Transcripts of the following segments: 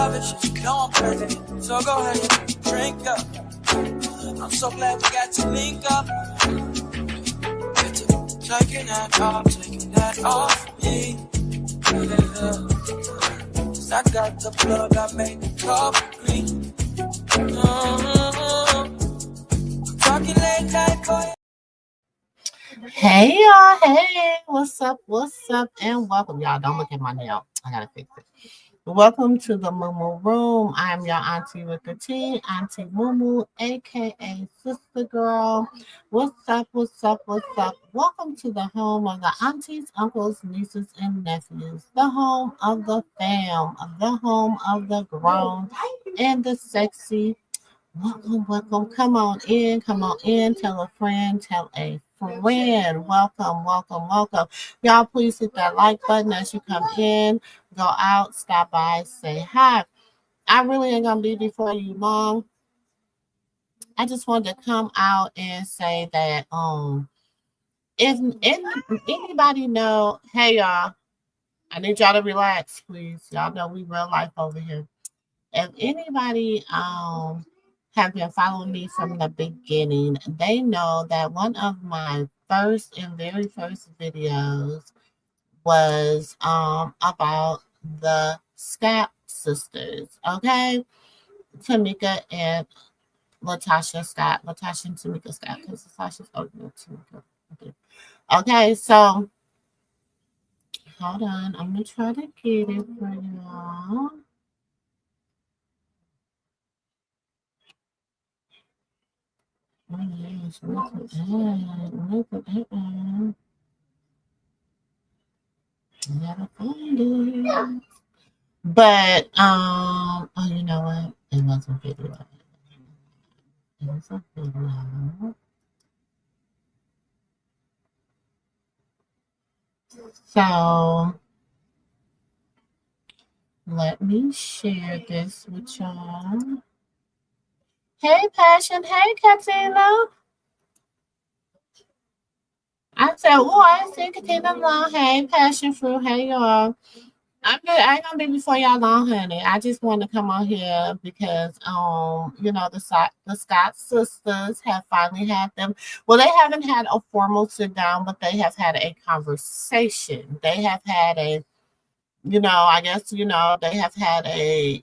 love it, shit, you know I'm crazy. So go ahead and drink up. I'm so glad we got to link up. Taking that off me. Cause I got the plug, I made the cup clean. Talking late night, boy. Hey y'all, hey, what's up, and welcome. Y'all, don't look at my nail. I gotta fix it. Welcome to the MooMoo Room. I'm your auntie with the tea, Auntie MooMoo, aka Sister Girl. What's up? Welcome to the home of the aunties, uncles, nieces, and nephews. The home of the fam, the home of the grown and the sexy. Welcome. Come on in. Tell a friend. Welcome. Y'all, please hit that like button as you come in. Go out, stop by, say hi. I really ain't gonna be before you long. I just wanted to come out and say that if anybody know, hey y'all, I need y'all to relax, please. Y'all know we real life over here. If anybody have been following me from the beginning, they know that one of my very first videos was about the Scott sisters. Okay, Tameka and LaTocha Scott, LaTocha and Tameka Scott, because LaTocha's older than Tameka. Okay, so hold on, I'm gonna try to get it for y'all. Oh yes, look at that. Never find it. But oh, you know what? It wasn't video. It was a video. So let me share this with y'all. Hey Passion, hey Katina. I said, oh, I see Katina long. Hey Passion Fruit, hey y'all. I ain't gonna be before y'all long, honey. I just want to come on here because you know, the Scott sisters have finally had them. Well, they haven't had a formal sit down, but they have had a conversation. They have had a, you know, I guess, you know, they have had a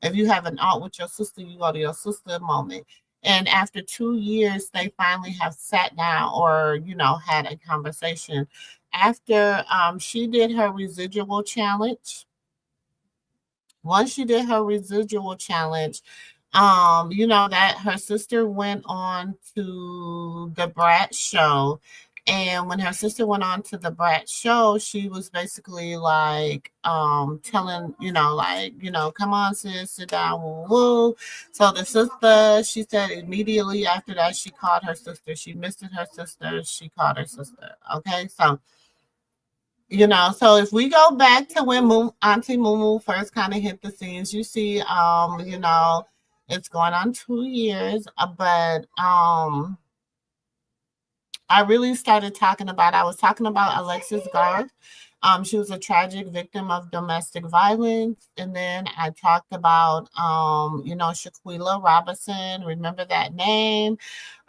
if you have an out with your sister, you go to your sister moment. And after 2 years, they finally have sat down or, you know, had a conversation. After she did her residual challenge, once she did her residual challenge, you know, that her sister went on to the Brat show. And when her sister went on to the Brat show, she was basically like telling, you know, like, you know, come on, sis, sit down, woo woo. So the sister, she said immediately after that, she called her sister. She missed her sister. She called her sister. Okay, so you know, so if we go back to when Auntie MooMoo first kind of hit the scenes, you see, you know, it's going on 2 years, but I really started talking about, I was talking about Alexis Garth. She was a tragic victim of domestic violence. And then I talked about, you know, Shaquilla Robinson. Remember that name?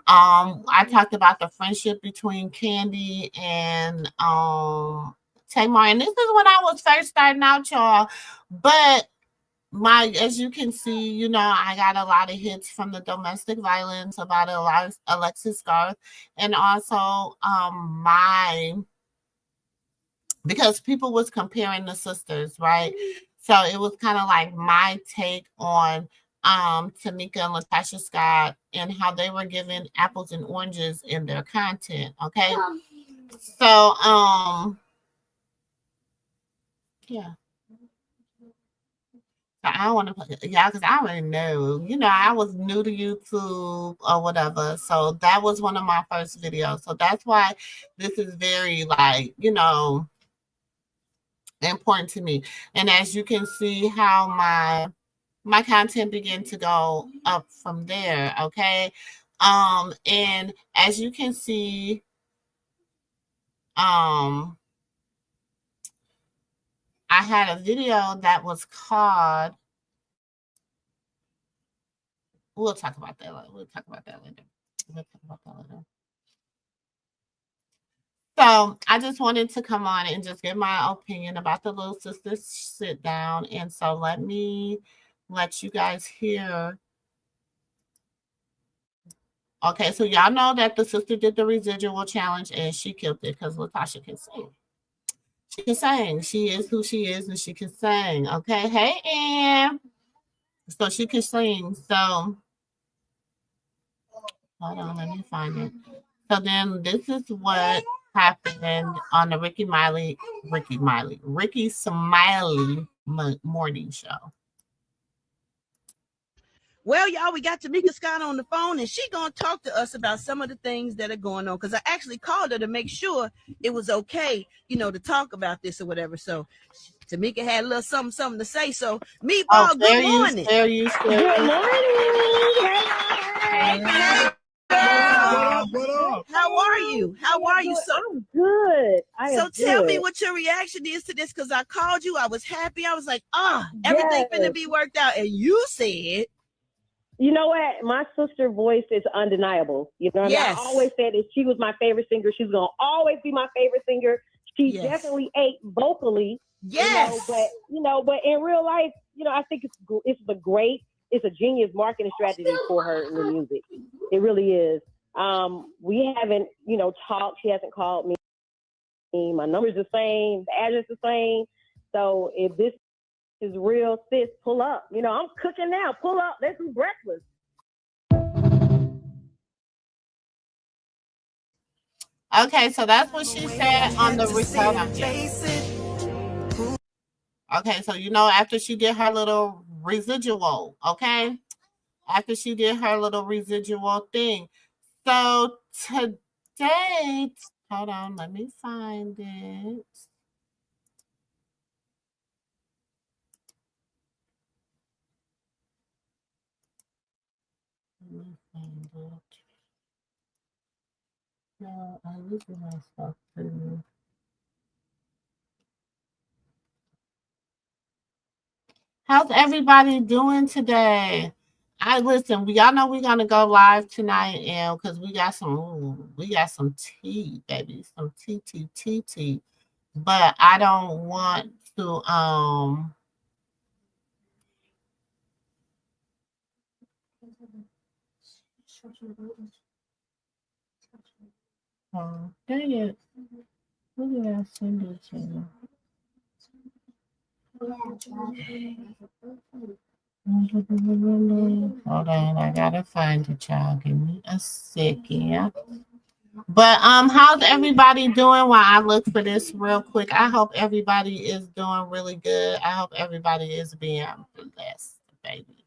I talked about the friendship between Candy and Tamar. And this is when I was first starting out, y'all. But as you can see, you know, I got a lot of hits from the domestic violence about Alexis Garth, and also because people was comparing the sisters, right? So it was kind of like my take on Tameka and LaTocha Scott and how they were given apples and oranges in their content. Okay. So yeah. I don't want to put yeah, because I already know. You know, I was new to YouTube or whatever. So that was one of my first videos. So that's why this is very like, you know, important to me. And as you can see how my content began to go up from there. Okay. And as you can see, I had a video that was called. We'll talk about that later. We'll talk about that later. So I just wanted to come on and just give my opinion about the Little Sisters Sit Down. And so let me let you guys hear. Okay, so y'all know that the sister did the residual challenge and she killed it because LaTocha can sing. She can sing. She is who she is and she can sing. Okay, hey, Ann. So she can sing. So hold on, let me find it. So then this is what happened on the Ricky Smiley morning show. Well, y'all, we got Tameka Scott on the phone, and she gonna talk to us about some of the things that are going on. Because I actually called her to make sure it was okay, to talk about this or whatever. So Tameka had a little something to say. So Meatball, good morning. Good morning. Hey, what up? How are you? So I'm good. So tell me what your reaction is to this, because I called you. I was happy. I was like, everything's gonna be worked out. And you said, you know what? My sister's voice is undeniable. You know, yes. I always said that she was my favorite singer. She's gonna always be my favorite singer. She definitely ate vocally. Yes. But in real life, I think it's a genius marketing strategy for her in the music. It really is. We haven't, talked. She hasn't called me. My number's the same. The address the same. So if this is real, sis, pull up. I'm cooking now. Pull up. Let's do breakfast. Okay, so that's what she said on the recording. Okay, so after she did her little residual, okay? After she did her little residual thing. So today, hold on, let me find it. Let me find it. No, I losing myself too. How's everybody doing today? Y'all know we're gonna go live tonight, and because we got some tea, baby, some tea. But I don't want to dang it. Who did I send it to? Hold on, I gotta find it, y'all. Give me a second. But how's everybody doing while I look for this real quick? I hope everybody is doing really good. I hope everybody is being blessed, baby.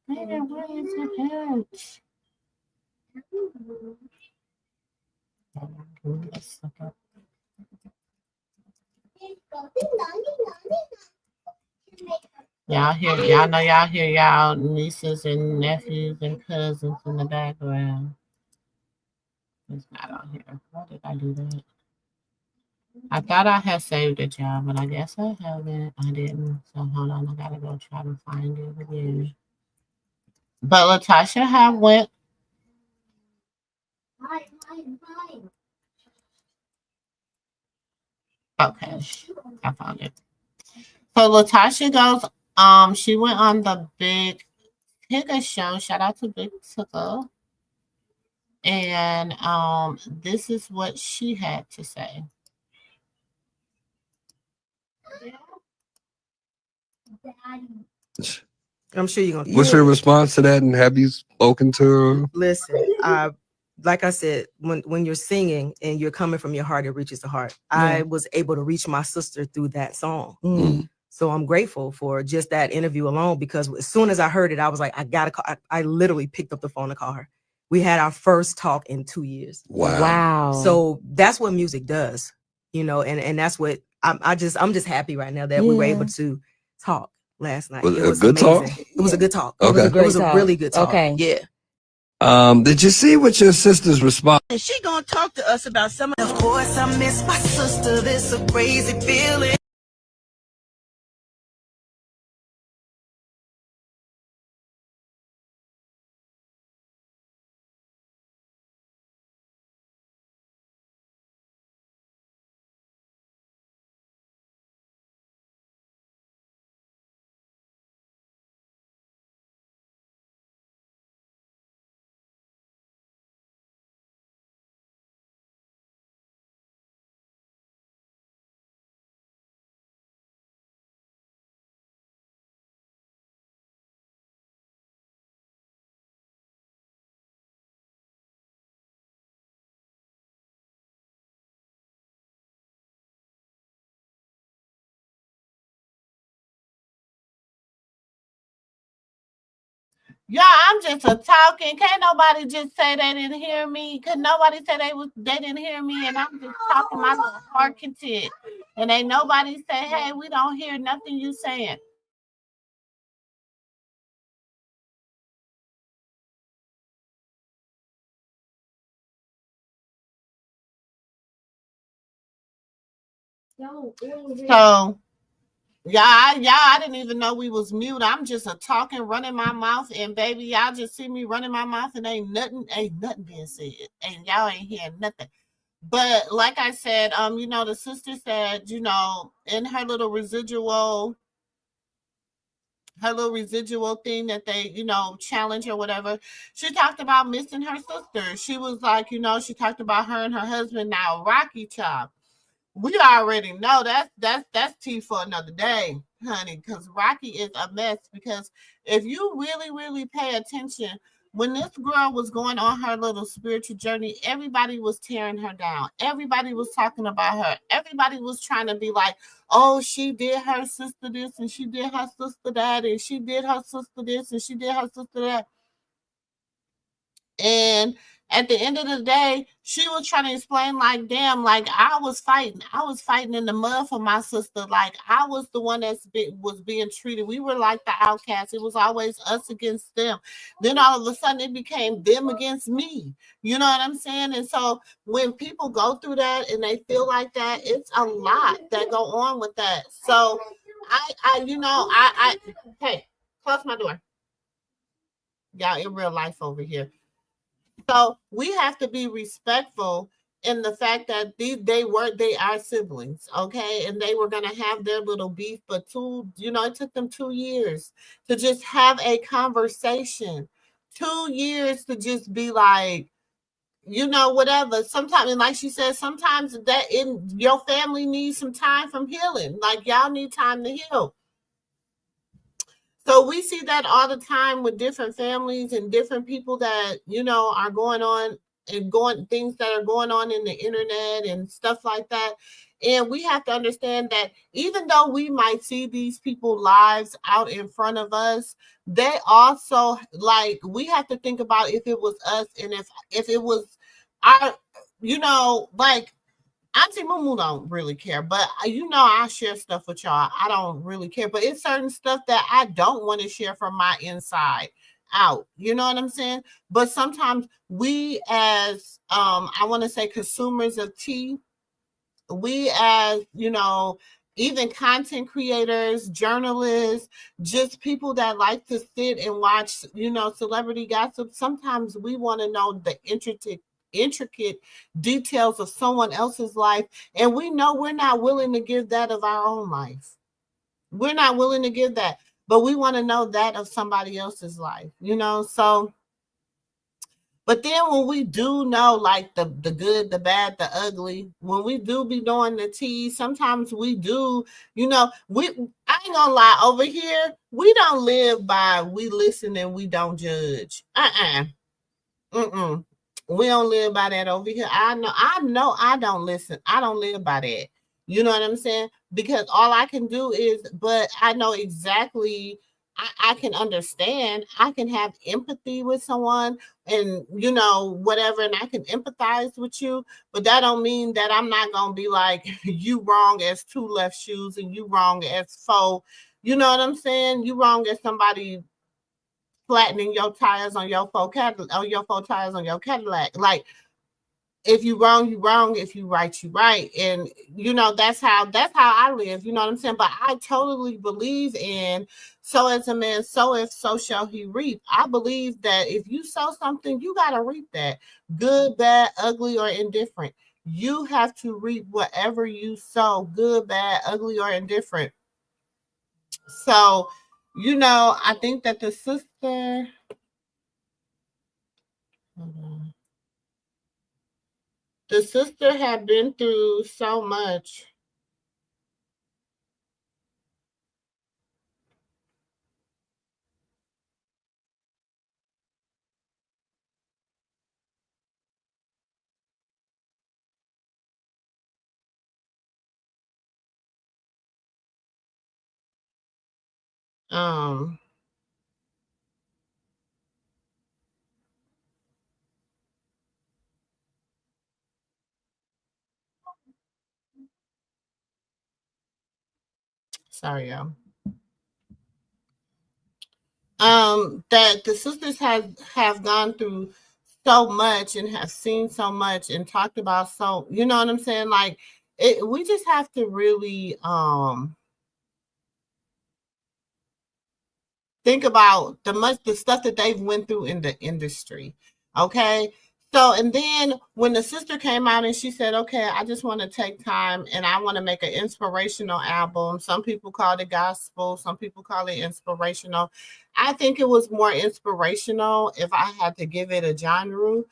Man, where is it at? Y'all hear y'all nieces and nephews and cousins in the background. It's not on here. Why did I do that? I thought I had saved it, y'all, but I guess I haven't. I didn't. So hold on, I gotta go try to find it again. But LaTocha have went. Okay, I found it. So LaTocha goes. She went on the Big Tigger show. Shout out to Big Tigger. And this is what she had to say. I'm sure you're gonna. What's your response to that? And have you spoken to her? Listen, like I said, when you're singing and you're coming from your heart, it reaches the heart. Yeah. I was able to reach my sister through that song. So I'm grateful for just that interview alone, because as soon as I heard it, I was like, I gotta call. I literally picked up the phone to call her. We had our first talk in 2 years. Wow. So that's what music does, and that's what I'm just happy right now that we were able to talk. last night. Was It it a was good talk? amazing. It was a good talk. Okay. It was a really good talk. Okay. Yeah. Did you see what your sister's response? And she gonna talk to us about some of. Of course, I miss my sister. This a crazy feeling. Yeah, I'm just a talking. Can't nobody just say they didn't hear me. Could nobody say they didn't hear me, and I'm just talking my little heart content. And ain't nobody say, hey, we don't hear nothing you saying. So I didn't even know we was mute. I'm just a talking, running my mouth, and baby, y'all just see me running my mouth, and ain't nothing being said, and y'all ain't hearing nothing. But like I said, the sister said, in her little residual thing that they, challenge or whatever, she talked about missing her sister. She was like, she talked about her and her husband now, Rocky Chop. We already know that's tea for another day, honey, because Rocky is a mess. Because if you really, really pay attention, when this girl was going on her little spiritual journey, everybody was tearing her down. Everybody was talking about her. Everybody was trying to be like, oh, she did her sister this and she did her sister that and she did her sister this and she did her sister that. And at the end of the day, she was trying to explain, like, damn, like I was fighting in the mud for my sister. Like I was the one was being treated. We were like the outcasts. It was always us against them. Then all of a sudden it became them against me. You know what I'm saying? And so when people go through that and they feel like that, it's a lot that go on with that. So I hey, close my door. Y'all in real life over here. So we have to be respectful in the fact that they are siblings, okay, and they were gonna have their little beef, but it took them 2 years to just have a conversation, 2 years to just be like, whatever. Sometimes, and like she said, sometimes that in your family needs some time from healing. Like y'all need time to heal. So we see that all the time with different families and different people that, are going on and things that are going on in the internet and stuff like that. And we have to understand that even though we might see these people's lives out in front of us, they also, like, we have to think about if it was us and if it was our, like, Auntie MooMoo don't really care, but I share stuff with y'all. I don't really care, but it's certain stuff that I don't want to share from my inside out. You know what I'm saying? But sometimes we as I want to say consumers of tea, we as, even content creators, journalists, just people that like to sit and watch, celebrity gossip. Sometimes we want to know the intricate details of someone else's life, and we know we're not willing to give that of our own life. We're not willing to give that, but we want to know that of somebody else's life, so. But then when we do know, like, the good, the bad, the ugly, when we do be doing the tea, sometimes we do, I ain't gonna lie, over here, we don't live by we listen and we don't judge. We don't live by that over here. I know I don't listen. I don't live by that. You know what I'm saying? Because all I can do is, but I know exactly, I can understand. I can have empathy with someone and, whatever, and I can empathize with you, but that don't mean that I'm not going to be like, you wrong as two left shoes and you wrong as four You know what I'm saying? You wrong as somebody flattening your tires on your faux Cadillac, or your faux tires on your Cadillac. Like, if you wrong, you wrong. If you right, you right. And you know, that's how I live. You know what I'm saying? But I totally believe in so as a man, so if so shall he reap. I believe that if you sow something, you gotta reap that. Good, bad, ugly, or indifferent. You have to reap whatever you sow, good, bad, ugly, or indifferent. So, you know, I think that the sister. Hold on. The sister had been through so much. Um, sorry, y'all. That the sisters have gone through so much and have seen so much and talked about, so you know what I'm saying? Like, we just have to really think about the stuff that they've went through in the industry. Okay. So, and then when the sister came out and she said, okay, I just want to take time and I want to make an inspirational album. Some people call it gospel, some people call it inspirational. I think it was more inspirational. If I had to give it a genre,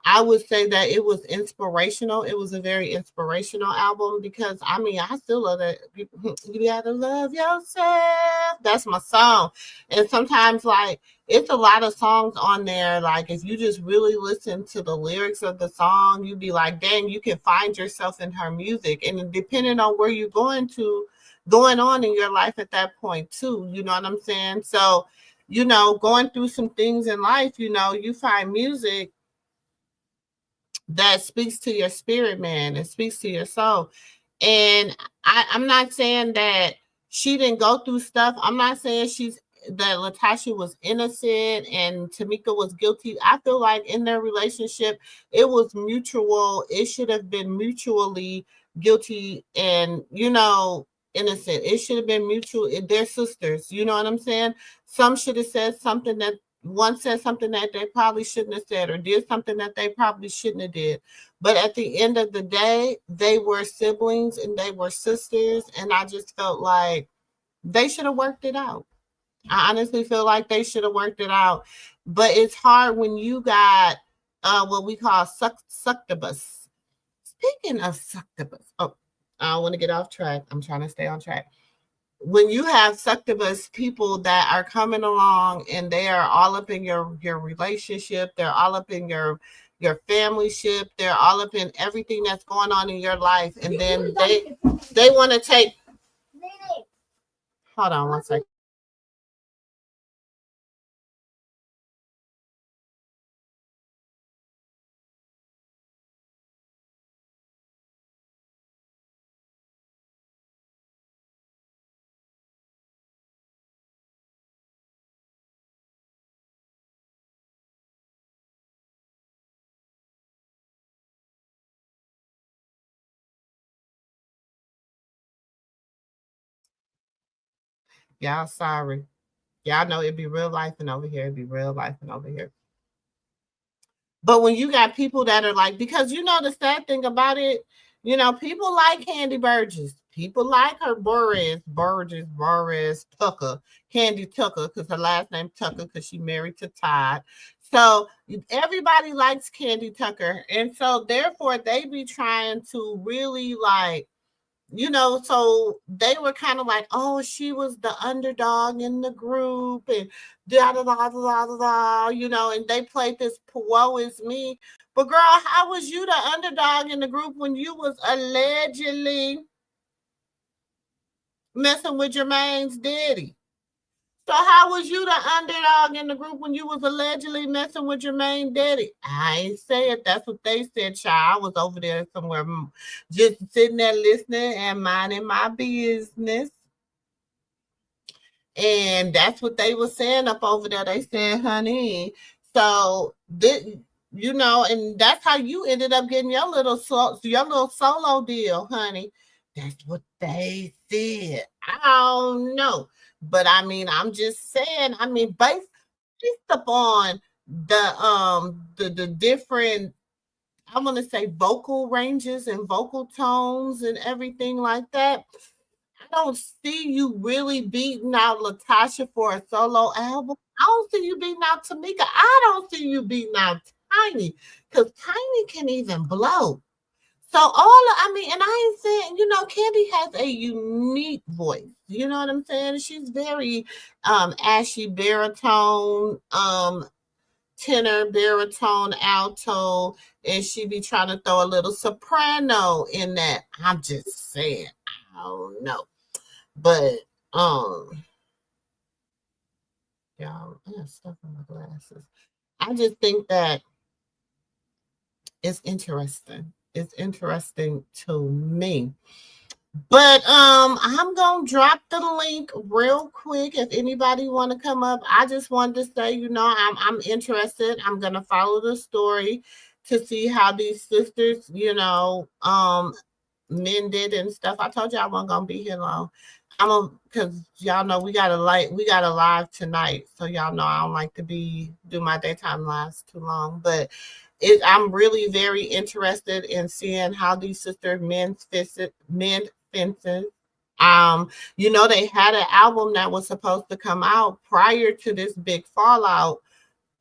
I would say that it was inspirational. It was a very inspirational album because I mean, I still love that. You gotta love yourself. That's my song. And sometimes, like, it's a lot of songs on there. Like, if you just really listen to the lyrics of the song, you'd be like, dang, you can find yourself in her music. And depending on where you're going on in your life at that point, too. You know what I'm saying? So, you know, going through some things in life, you know, you find music that speaks to your spirit, man. It speaks to your soul. And I'm not saying that she didn't go through stuff. I'm not saying that LaTocha was innocent and Tameka was guilty. I feel like in their relationship, it was mutual. It should have been mutually guilty and, you know, innocent. It should have been mutual. They're sisters. You know what I'm saying? Some should have said something that one said something that they probably shouldn't have said or did something that they probably shouldn't have did. But at the end of the day, they were siblings and they were sisters. And I just felt like they should have worked it out. I honestly feel like they should have worked it out. But it's hard when you got what we call succubus. Speaking of succubus, oh, I don't want to get off track. I'm trying to stay on track. When you have succubus people that are coming along and they are all up in your relationship, they're all up in your family ship, they're all up in everything that's going on in your life, and then they want to take. Hold on one second. Y'all sorry. Y'all know it'd be real life and over here. It'd be real life and over here. But when you got people that are like, because you know the sad thing about it, you know, people like Candy Burgess. People like her Burgess Tucker, Candy Tucker, because her last name Tucker, because she married to Todd. So everybody likes Candy Tucker. And so therefore they be trying to really like, you know, so they were kind of like, oh, she was the underdog in the group and da da da da da da, you know, and they played this woe is me. But girl, how was you the underdog in the group when you was allegedly messing with Jermaine's daddy? So how was you the underdog in the group when you was allegedly messing with Jermaine daddy? I ain't say it. That's what they said, child. I was over there somewhere just sitting there listening and minding my business. And that's what they were saying up over there. They said, honey, so you know, and that's how you ended up getting your little solo deal, honey. That's what they said. I don't know. But I mean, I'm just saying, I mean, based upon the different, I'm gonna say, vocal ranges and vocal tones and everything like that, I don't see you really beating out LaTocha for a solo album. I don't see you beating out Tameka. I don't see you beating out Tiny, because Tiny can even blow. So I mean, and I ain't saying, you know, Candy has a unique voice. You know what I'm saying? She's very ashy baritone, tenor, baritone, alto, and she be trying to throw a little soprano in that. I'm just saying, I don't know. But y'all, I have stuff in my glasses. I just think that it's interesting. It's interesting to me. But I'm gonna drop the link real quick if anybody want to come up. I just wanted to say, you know, I'm interested. I'm gonna follow the story to see how these sisters, you know, mended and stuff. I told you I wasn't gonna be here long. Because y'all know we got a live tonight, so y'all know I don't like to do my daytime lives too long. But I'm really very interested in seeing how these sisters mend fences. You know, they had an album that was supposed to come out prior to this big fallout.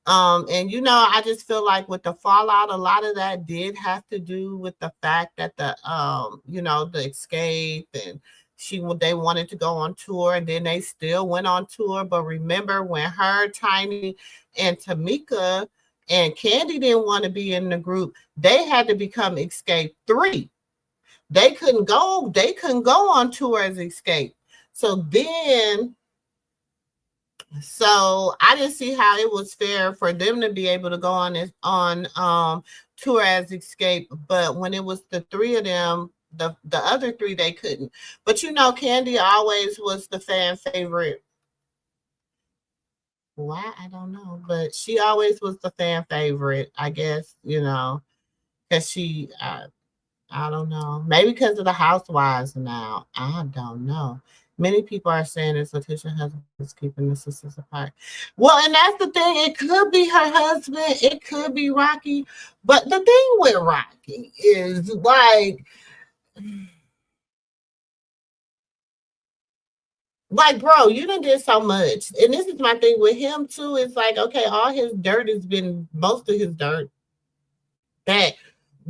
And you know, I just feel like with the fallout, a lot of that did have to do with the fact that you know, the escape, and they wanted to go on tour, and then they still went on tour. But remember when her, Tiny, and Tameka and Candy didn't want to be in the group, they had to become Escape 3. They couldn't go on tour as Escape. So I didn't see how it was fair for them to be able to go on tour as Escape, but when it was the three of them, the other three, they couldn't. But you know, Candy always was the fan favorite. Why? I don't know, but she always was the fan favorite, I guess, you know, because she, I don't know, maybe because of the Housewives now. I don't know. Many people are saying it's LaTocha's husband is keeping the sisters apart. Well, and that's the thing. It could be her husband. It could be Rocky. But the thing with Rocky is like, bro, you done did so much. And this is my thing with him too. It's like, okay, all his dirt has been, most of his dirt that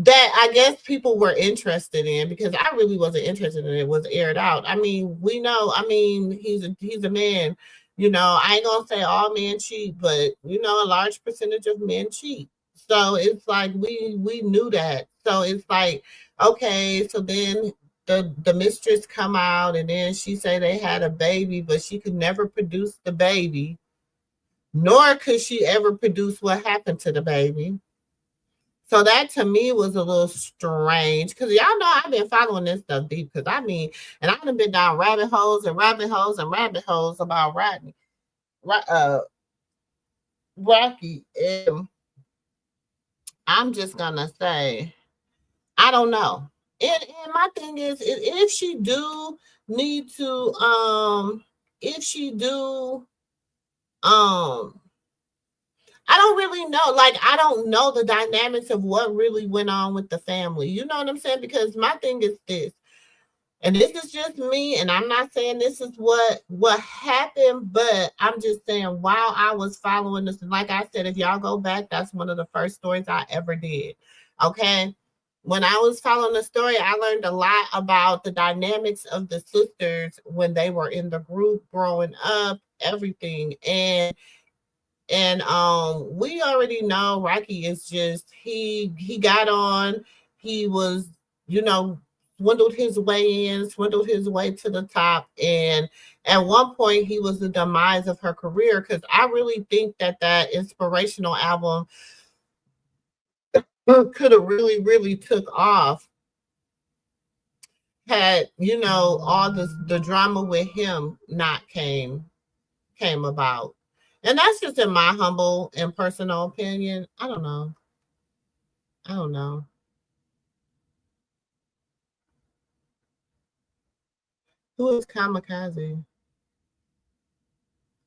I guess people were interested in, because I really wasn't interested in it, was aired out. I mean, we know, I mean, he's a man. You know, I ain't gonna say all men cheat, but you know, a large percentage of men cheat. So it's like we knew that. So it's like, okay, so then the mistress come out, and then she say they had a baby, but she could never produce the baby, nor could she ever produce what happened to the baby. So that to me was a little strange, because y'all know I've been following this stuff deep, because I mean, and I've been down rabbit holes and rabbit holes and rabbit holes about Rocky. And I'm just gonna say, I don't know. And my thing is, if she do need to, if she do, I don't really know. Like, I don't know the dynamics of what really went on with the family. You know what I'm saying? Because my thing is this, and this is just me, and I'm not saying this is what happened, but I'm just saying while I was following this, and like I said, if y'all go back, that's one of the first stories I ever did. Okay. When I was following the story, I learned a lot about the dynamics of the sisters when they were in the group growing up, everything. And we already know Rocky is just, he got on, he was, you know, swindled his way to the top, and at one point he was the demise of her career, because I really think that inspirational album could have really took off had, you know, all the drama with him not came came about. And that's just in my humble and personal opinion. I don't know. I don't know. Who is Kamikaze?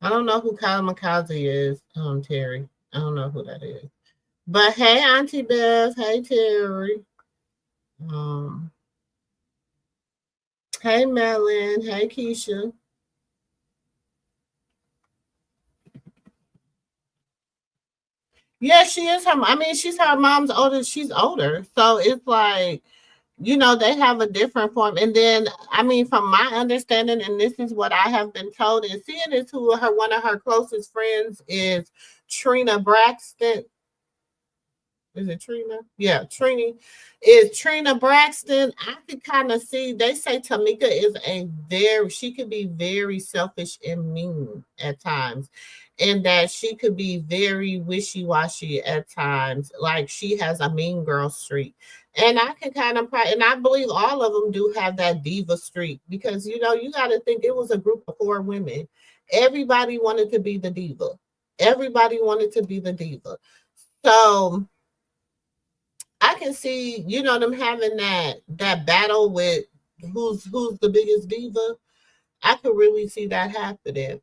I don't know who Kamikaze is, Terry. I don't know who that is. But hey, Auntie Beth. Hey, Terry. Um, hey, Melon. Hey, Keisha. Yeah, she is her. I mean, she's her mom's older. She's older, so it's like, they have a different form. And then, I mean, from my understanding, and this is what I have been told, and seeing is who one of her closest friends is Trina Braxton. Is it Trina? Yeah, Trini. Is Trina Braxton. I could kind of see, they say Tameka is she could be very selfish and mean at times. And that she could be very wishy-washy at times. Like she has a mean girl streak. And I can kind of, and I believe all of them do have that diva streak because, you got to think it was a group of 4 women. Everybody wanted to be the diva. Everybody wanted to be the diva. So I can see, them having that battle with who's the biggest diva. I could really see that happening.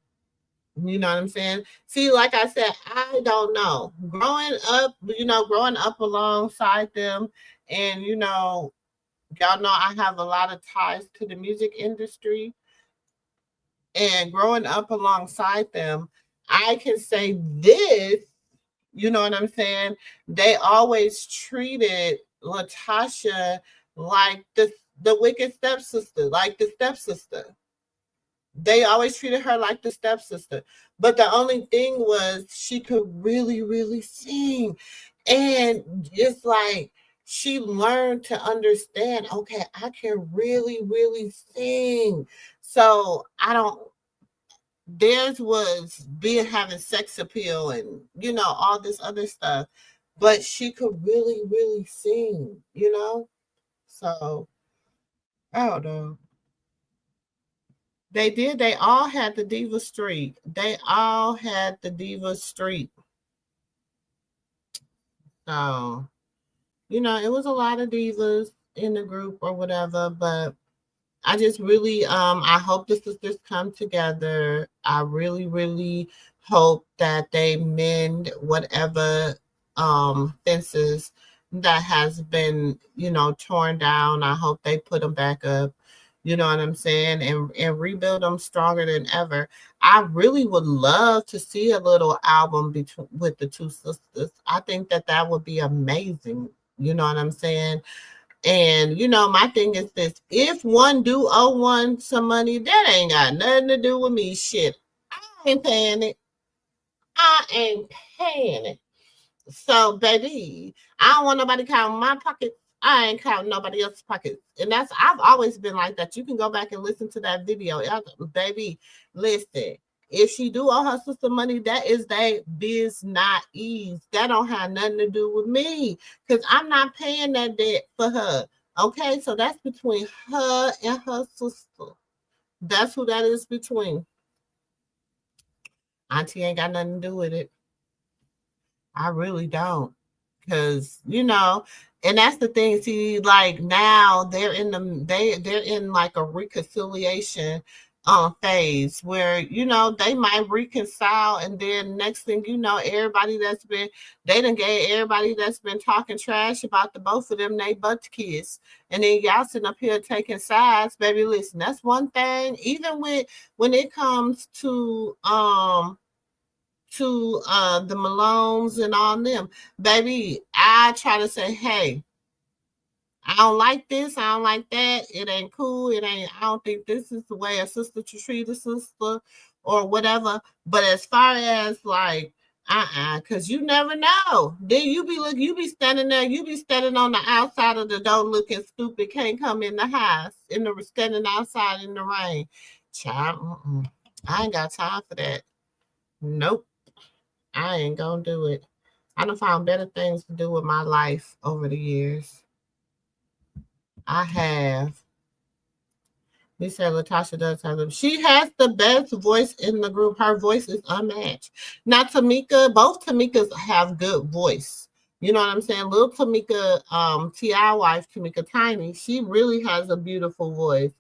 You know what I'm saying? See, like I said, I don't know. Growing up alongside them, and y'all know I have a lot of ties to the music industry. And growing up alongside them, I can say this. You know what I'm saying? They always treated LaTocha like the wicked stepsister, like the stepsister. They always treated her like the stepsister. But the only thing was she could really, really sing. And it's like she learned to understand, okay, I can really, really sing. So theirs was having sex appeal and all this other stuff, but she could really, really sing, so I don't know. They all had the diva streak. They all had the diva streak. So it was a lot of divas in the group or whatever, but I just really I hope the sisters come together. I really, really hope that they mend whatever fences that has been, torn down. I hope they put them back up. You know what I'm saying? And rebuild them stronger than ever. I really would love to see a little album with the 2 sisters. I think that would be amazing. You know what I'm saying? And my thing is this: if one do owe one some money, that ain't got nothing to do with me. Shit, I ain't paying it. I ain't paying it. So, baby, I don't want nobody counting my pockets. I ain't counting nobody else's pockets. And I've always been like that. You can go back and listen to that video. Baby, listen. If she do owe her sister money, that is their biz, not ease. That don't have nothing to do with me because I'm not paying that debt for her. Okay, so that's between her and her sister. That's who that is between. Auntie ain't got nothing to do with it. I really don't. Because, and that's the thing. See, like now they're in like a reconciliation phase where they might reconcile, and then next thing everybody they done gave everybody that's been talking trash about the both of them they butt kiss, and then y'all sitting up here taking sides. Baby, listen, that's one thing. Even when it comes to the Malones and all them, baby, I try to say, hey, I don't like this, I don't like that, it ain't cool, I don't think this is the way a sister to treat a sister or whatever. But as far as like, because you never know. Then you be standing there, you be standing on the outside of the door looking stupid, can't come in the house, standing outside in the rain. Child, I ain't got time for that. Nope. I ain't gonna do it. I done found better things to do with my life over the years. I have. We said LaTocha does have them. She has the best voice in the group. Her voice is unmatched. Now Tameka, both Tamekas have good voice. You know what I'm saying? Little Tameka, T.I. wife, Tameka Tiny, she really has a beautiful voice.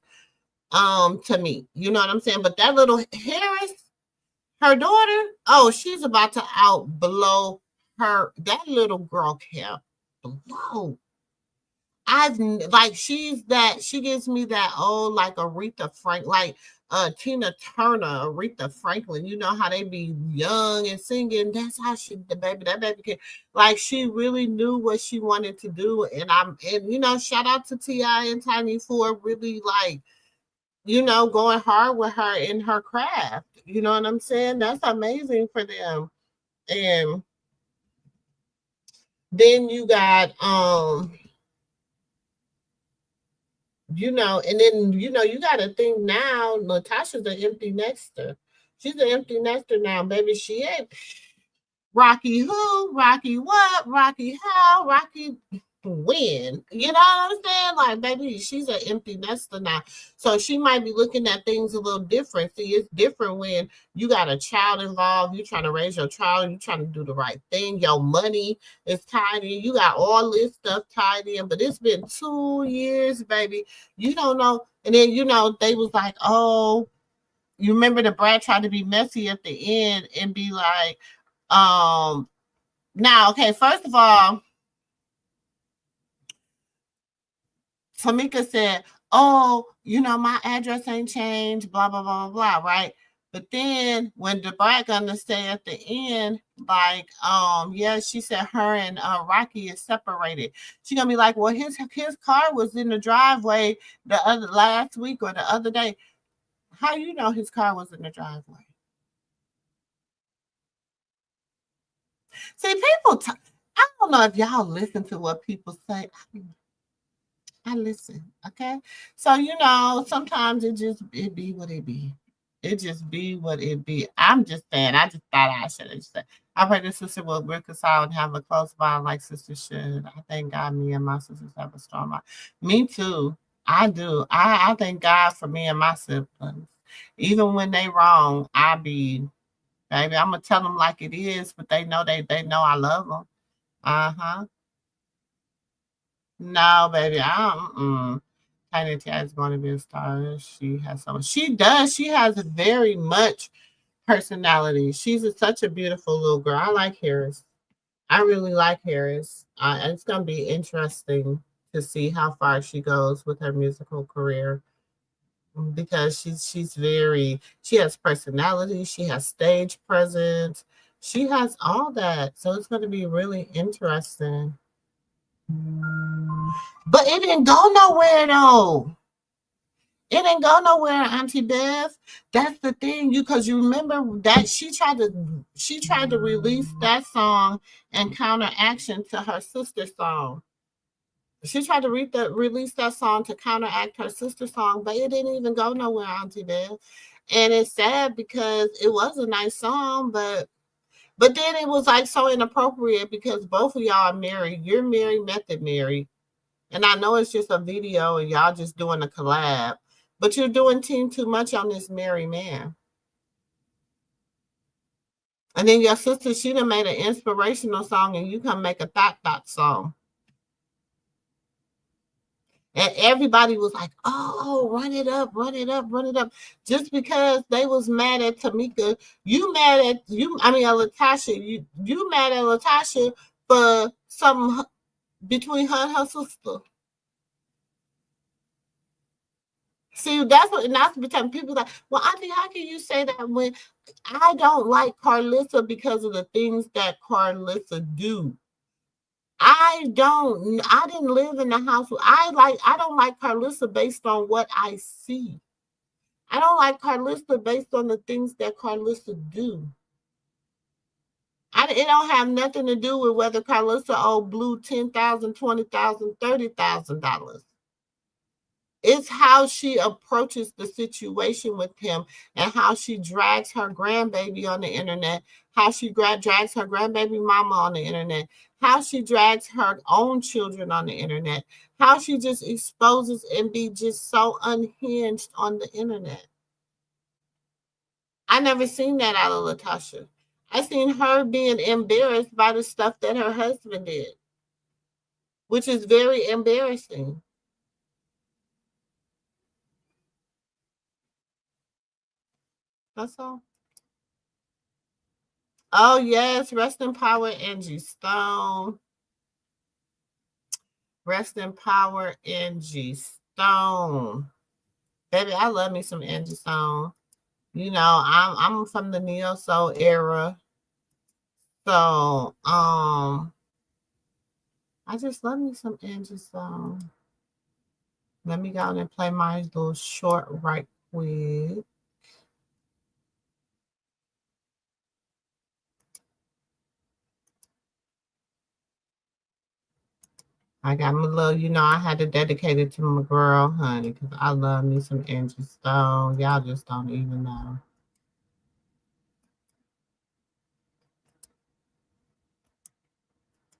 To me. You know what I'm saying? But that little Harris, her daughter, oh, she's about to outblow her. That little girl can't blow. I've like she's that she gives me that old like Aretha Frank like Tina Turner, Aretha Franklin. You know how they be young and singing. That's how that baby can like she really knew what she wanted to do. And you know, shout out to T.I. and Tiny for really like, you know, going hard with her in her craft. You know what I'm saying? That's amazing for them. And then you got you know, and then you know, you gotta think now, LaTocha's an empty nester. She's an empty nester now, baby. She ain't Rocky who, Rocky what, Rocky how, Rocky when. You know what I'm saying? Like, baby, she's an empty nester now. So she might be looking at things a little different. See, it's different when you got a child involved, you're trying to raise your child, you're trying to do the right thing, your money is tied in, you got all this stuff tied in, but it's been 2 years, baby. You don't know. And then, you know, they was like, oh, you remember the Brad tried to be messy at the end and be like, now, okay, first of all, Tameka said, oh, you know, my address ain't changed, blah, blah, blah, blah, blah, right? But then when Debrat gonna say at the end, like, yeah, she said her and Rocky is separated. She gonna be like, well, his car was in the driveway the other last week or the other day. How you know his car was in the driveway? See, people, I don't know if y'all listen to what people say. I listen, okay? So, you know, sometimes it be what it be. It just be what it be. I'm just saying, I just thought I should have said. I pray the sister will reconcile and have a close bond like sisters should. I thank God me and my sisters have a strong bond. Me too. I do. I thank God for me and my siblings. Even when they wrong, baby, I'm gonna tell them like it is, but they know they know I love them. Uh-huh. No, baby, Tiny Tia is going to be a star. She has so much. She does. She has very much personality. She's such a beautiful little girl. I like Harris. I really like Harris. It's going to be interesting to see how far she goes with her musical career because she has personality. She has stage presence. She has all that. So it's going to be really interesting. But it didn't go nowhere though. It didn't go nowhere, Auntie Beth. That's the thing, because you remember that she tried to release that song and counteraction to her sister's song. She tried to release that song to counteract her sister's song, but it didn't even go nowhere, Auntie Beth. And it's sad because it was a nice song, but then it was like so inappropriate because both of y'all are married. You're married, Method married. And I know it's just a video and y'all just doing a collab, but you're doing Team Too Much on this married man. And then your sister, she done made an inspirational song and you come make a thot song. And everybody was like, oh, run it up. Just because they was mad at Tameka, you mad at LaTocha. You mad at LaTocha for something between her and her sister. See, that's the time people like, well, Auntie, how can you say that when I don't like Carlissa because of the things that Carlissa do? I didn't live in the house. I don't like Carlissa based on what I see. I don't like Carlissa based on the things that Carlissa do. It don't have nothing to do with whether Carlissa owed Blue $10,000, $20,000, $30,000. It's how she approaches the situation with him and how she drags her grandbaby on the internet, how she drags her grandbaby mama on the internet. how she drags her own children on the internet, how she just exposes and be just so unhinged on the internet. I never seen that out of LaTocha. I seen her being embarrassed by the stuff that her husband did, which is very embarrassing. That's all. Oh yes, rest in power, Angie Stone. Rest in power, Angie Stone. Baby, I love me some Angie Stone. You know, I'm from the neo soul era. So I just love me some Angie Stone. Let me go and play my little short right quick. I got my little, you know, I had to dedicate it to my girl, honey, because I love me some Angie Stone. Y'all just don't even know.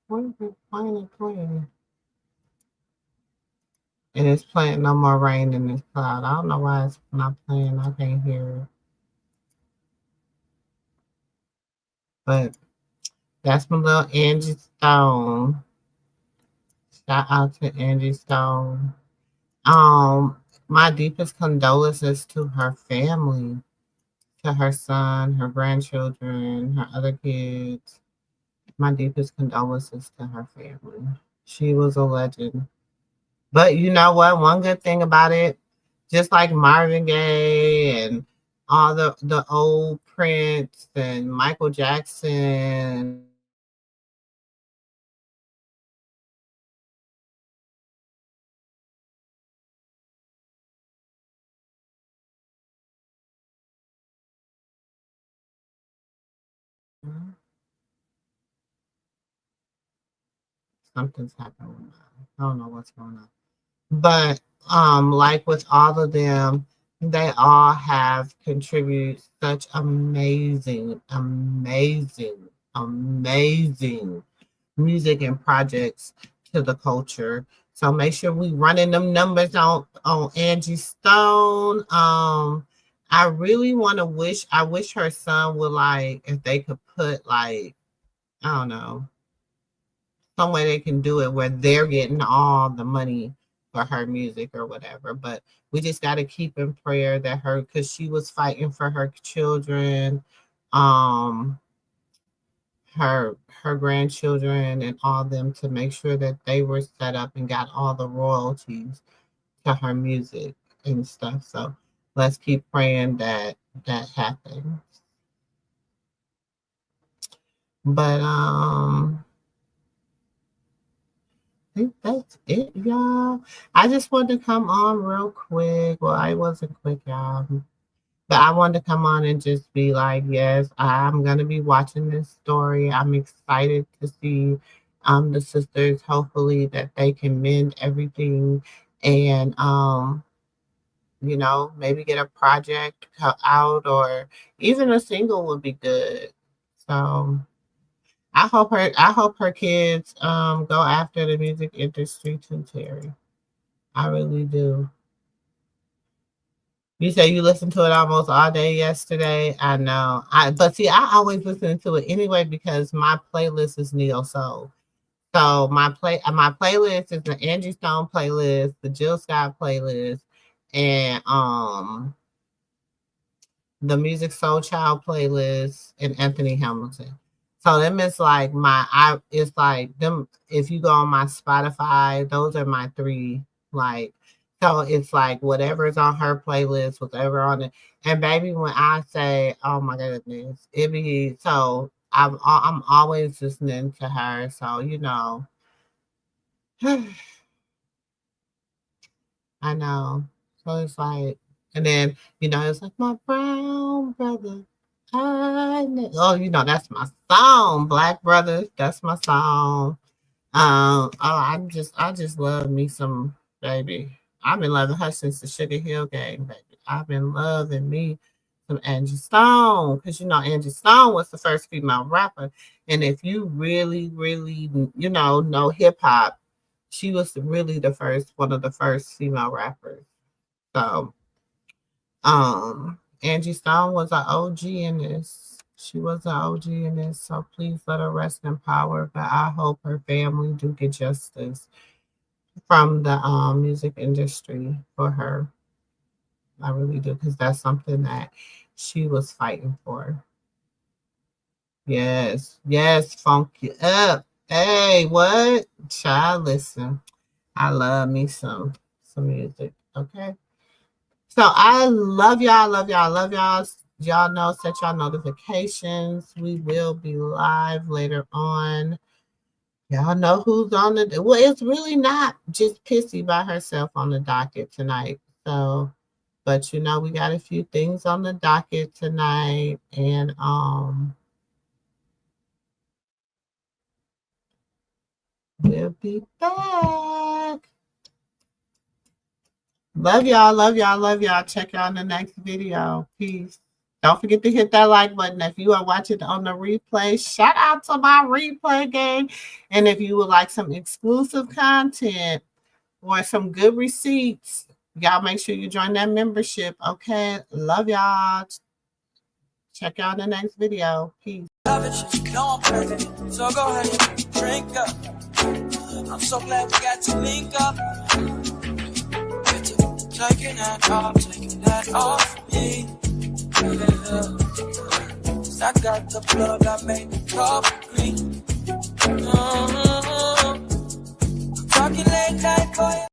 What is it playing? And it's playing No More Rain in This Cloud. I don't know why it's not playing. I can't hear it. But that's my little Angie Stone. Shout out to Angie Stone. My deepest condolences to her family, to her son, her grandchildren, her other kids. My deepest condolences to her family. She was a legend. But you know what? One good thing about it, just like Marvin Gaye and all the old Prince and Michael Jackson. Something's happening. I don't know what's going on. But like with all of them, they all have contributed such amazing, amazing, amazing music and projects to the culture. So make sure we running them numbers on Angie Stone. I really want to I wish her son would, like, if they could put, like, I don't know, some way they can do it where they're getting all the money for her music or whatever. But we just got to keep in prayer that because she was fighting for her children, um, her grandchildren and all them, to make sure that they were set up and got all the royalties to her music and stuff. So let's keep praying that that happens. But I think that's it, y'all. I just wanted to come on real quick. Well, I wasn't quick, y'all. But I wanted to come on and just be like, yes, I'm going to be watching this story. I'm excited to see the sisters, hopefully, that they can mend everything and, you know, maybe get a project out, or even a single would be good. So I hope her kids go after the music industry too, Terry. I really do. You say you listened to it almost all day yesterday. I know. But see, I always listen to it anyway because my playlist is neo soul. So my playlist is the Angie Stone playlist, the Jill Scott playlist, and the Music Soul Child playlist, and Anthony Hamilton. So them is like it's like them. If you go on my Spotify, those are my three. Like, so it's like whatever's on her playlist, whatever on it. And baby, when I say, oh my goodness, it be so. I'm always listening to her. So you know, I know. So it's like, and then, you know, it's like my brown brother. Oh, you know, that's my song, Black Brothers. That's my song. I just love me some, baby. I've been loving her since the Sugar Hill game, baby. I've been loving me some Angie Stone, because you know Angie Stone was the first female rapper. And if you really, really, you know hip hop, she was really one of the first female rappers. So, Angie Stone was an OG in this. She was an OG in this. So please let her rest in power. But I hope her family do get justice from the music industry for her. I really do, because that's something that she was fighting for. Yes, funk you up. Hey, what? Child, listen. I love me some music. Okay. So I love y'all, love y'all, love y'all. Y'all know, set y'all notifications. We will be live later on. Y'all know who's on the, well, it's really not just Pissy by herself on the docket tonight. So, but you know, we got a few things on the docket tonight, and we'll be back. Love y'all, love y'all, love y'all. Check y'all in the next video. Peace. Don't forget to hit that like button. If you are watching on the replay, shout out to my replay gang. And if you would like some exclusive content or some good receipts, y'all make sure you join that membership. Okay. Love y'all. Check out the next video. Peace. So go ahead, drink up. I'm so glad we got to link up. Taking that off me. Yeah. I got the plug, I made the cup green. Talking late night, boy.